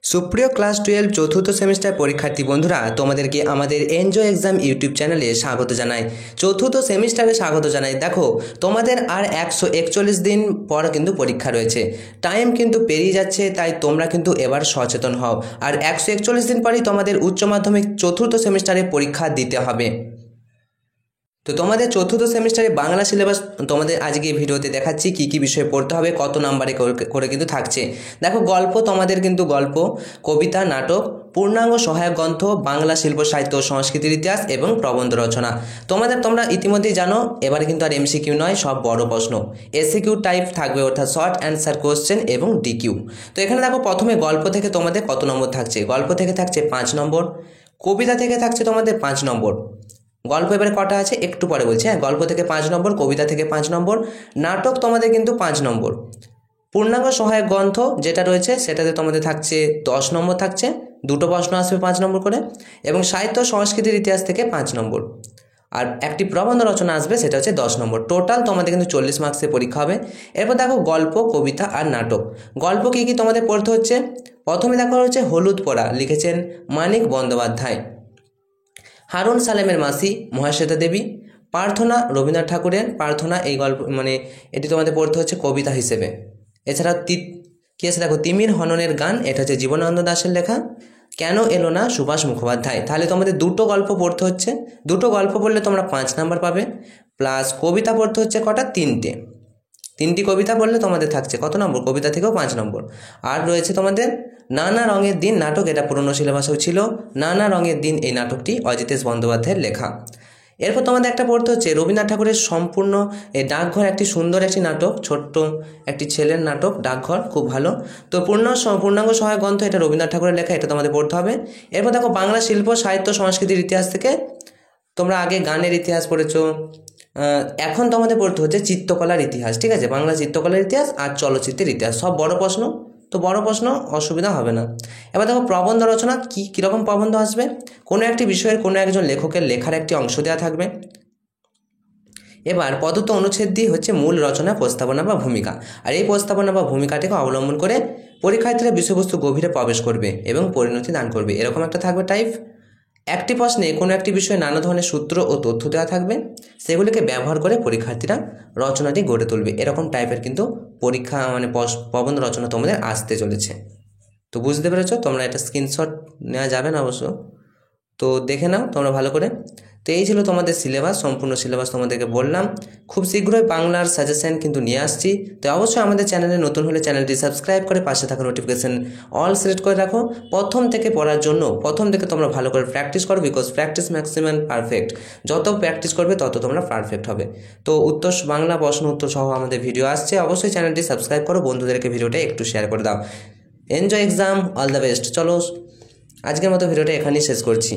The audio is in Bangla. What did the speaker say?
সুপ্রিয় ক্লাস 12 চতুর্থ সেমিস্টার পরীক্ষার্থী বন্ধুরা, তোমাদেরকে আমাদের এনজয় এক্সাম ইউটিউব চ্যানেলে স্বাগত জানাই। চতুর্থ সেমিস্টারে স্বাগত জানাই। দেখো, তোমাদের আর 141 দিন পর কিন্তু পরীক্ষা রয়েছে। টাইম কিন্তু পেরিয়ে যাচ্ছে, তাই তোমরা কিন্তু এবার সচেতন হও। আর 141 দিন পরেই তোমাদের উচ্চ মাধ্যমিক চতুর্থ সেমিস্টারে পরীক্ষা দিতে হবে। তো তোমাদের চতুর্থ সেমিস্টারে বাংলা সিলেবাস তোমাদের আজকে এই ভিডিওতে দেখাচ্ছি কী কী বিষয় পড়তে হবে, কত নাম্বারে করে কিন্তু থাকছে। দেখো, গল্প তোমাদের কিন্তু গল্প, কবিতা, নাটক, পূর্ণাঙ্গ সহায়ক গ্রন্থ, বাংলা শিল্প সাহিত্য সংস্কৃতির ইতিহাস এবং প্রবন্ধ রচনা। তোমরা ইতিমধ্যেই জানো, এবারে কিন্তু আর এমসিকিউ নয়, সব বড় প্রশ্ন। এসিকিউ টাইপ থাকবে, অর্থাৎ শর্ট অ্যান্সার কোশ্চেন এবং ডিকিউ। তো এখানে দেখো, প্রথমে গল্প থেকে তোমাদের কত নম্বর থাকছে। গল্প থেকে থাকছে 5 নম্বর, কবিতা থেকে থাকছে তোমাদের 5 নম্বর। গল্প এবারে কটা আছে একটু পরে বলছি। গল্প থেকে 5 নম্বর, কবিতা থেকে 5 নম্বর, নাটক তোমাদের কিন্তু 5 নম্বর, পূর্ণাঙ্গ সহায়ক গ্রন্থ যেটা রয়েছে সেটাতে তোমাদের থাকছে 10 নম্বর থাকছে, দুটো প্রশ্ন আসবে 5 নম্বর করে, এবং সাহিত্য সংস্কৃতির ইতিহাস থেকে 5 নম্বর, আর একটি প্রবন্ধ রচনা আসবে, সেটা হচ্ছে 10 নম্বর। টোটাল তোমাদের কিন্তু 40 মার্কসের পরীক্ষা হবে। এরপর দেখো, গল্প, কবিতা আর নাটক। গল্প কী কী তোমাদের পড়তে হচ্ছে। প্রথমে দেখো হচ্ছে হলুদ পড়া, লিখেছেন মানিক বন্দ্যোপাধ্যায়। হারুন সালেমের মাসি মহাশ্বেতা দেবী। প্রার্থনা রবীন্দ্রনাথ ঠাকুরের প্রার্থনা, এই গল্প এটি তোমাদের পড়তে হচ্ছে কবিতা হিসেবে। এছাড়া কী আছে দেখো, তিমির হননের গান, এটা হচ্ছে জীবনানন্দ দাশের লেখা। কেন এলো না সুভাষ মুখোপাধ্যায়। তাহলে তোমাদের দুটো গল্প পড়তে হচ্ছে। দুটো গল্প পড়লে তোমরা 5 নাম্বার পাবে, প্লাস কবিতা পড়তে হচ্ছে কটা, 3টি কবিতা পড়লে তোমাদের থাকছে কত নম্বর, কবিতা থেকেও 5 নম্বর। আর রয়েছে তোমাদের নানা রঙের দিন নাটক, এটা পুরনো সিলেবাসেও ছিল। নানা রঙের দিন এই নাটকটি অজিতেশ বন্দ্যোপাধ্যায়ের লেখা। এরপর তোমাদের একটা পড়তে হচ্ছে রবীন্দ্রনাথ ঠাকুরের সম্পূর্ণ এই ডাকঘর, একটি সুন্দর একটি নাটক, ছোট্ট একটি ছেলের নাটক ডাকঘর, খুব ভালো। তো পূর্ণাঙ্গ সহায়ক গ্রন্থ, এটা রবীন্দ্রনাথ ঠাকুরের লেখা, এটা তোমাদের পড়তে হবে। এরপর দেখো, বাংলা শিল্প সাহিত্য সংস্কৃতির ইতিহাস থেকে তোমরা আগে গানের ইতিহাস পড়েছো, এখন তোমাদের পড়তে হচ্ছে চিত্রকলার ইতিহাস। ঠিক আছে, বাংলা চিত্রকলার ইতিহাস আর চলচ্চিত্রের ইতিহাস, সব বড় প্রশ্ন। তো বড় প্রশ্ন, অসুবিধা হবে না। এবার দেখো, প্রবন্ধ রচনা কীরকম প্রবন্ধ আসবে। কোনো একটি বিষয়ের কোনো একজন লেখকের লেখার একটি অংশ দেওয়া থাকবে। এবার প্রদত্ত অনুচ্ছেদ দিয়ে হচ্ছে মূল রচনা, প্রস্তাবনা বা ভূমিকা। আর এই প্রস্তাবনা বা ভূমিকাটিকে অবলম্বন করে পরীক্ষার্থীরা বিষয়বস্তু গভীরে প্রবেশ করবে এবং পরিণতি দান করবে, এরকম একটা থাকবে টাইপ। একটি প্রশ্নে কোনো একটি বিষয়ে নানা ধরনের সূত্র ও তথ্য দেওয়া থাকবে, সেগুলিকে ব্যবহার করে পরীক্ষার্থীরা রচনাটি গড়ে তুলবে, এরকম টাইপের কিন্তু পরীক্ষা প্রবন্ধ রচনা তোমাদের আসতে চলেছে। তো বুঝতে পেরেছো, তোমরা এটা স্ক্রিনশট নেওয়া যাবে না অবশ্য, তো দেখে নাও তোমরা ভালো করে। তো এই ছিল তোমাদের সিলেবাস, সম্পূর্ণ সিলেবাস তোমাদেরকে বললাম। খুব শীঘ্রই বাংলার সাজেশন কিন্তু নিয়ে আসছি। তো অবশ্যই আমাদের চ্যানেলে নতুন হলে চ্যানেলটি সাবস্ক্রাইব করে পাশে থাকা নোটিফিকেশন অল সিলেক্ট করে রাখো। প্রথম থেকে পড়ার জন্য প্রথম থেকে তোমরা ভালো করে প্র্যাকটিস করো, বিকজ প্র্যাকটিস ম্যাক্সিমাম পারফেক্ট। যত প্র্যাকটিস করবে তত তোমরা পারফেক্ট হবে। তো বাংলা প্রশ্ন উত্তর সহ আমাদের ভিডিও আসছে, অবশ্যই চ্যানেলটি সাবস্ক্রাইব করো, বন্ধুদেরকে ভিডিওটা একটু শেয়ার করে দাও। Enjoy exam, all the best. চলো, আজকের মতো ভিডিওটা এখানেই শেষ করছি।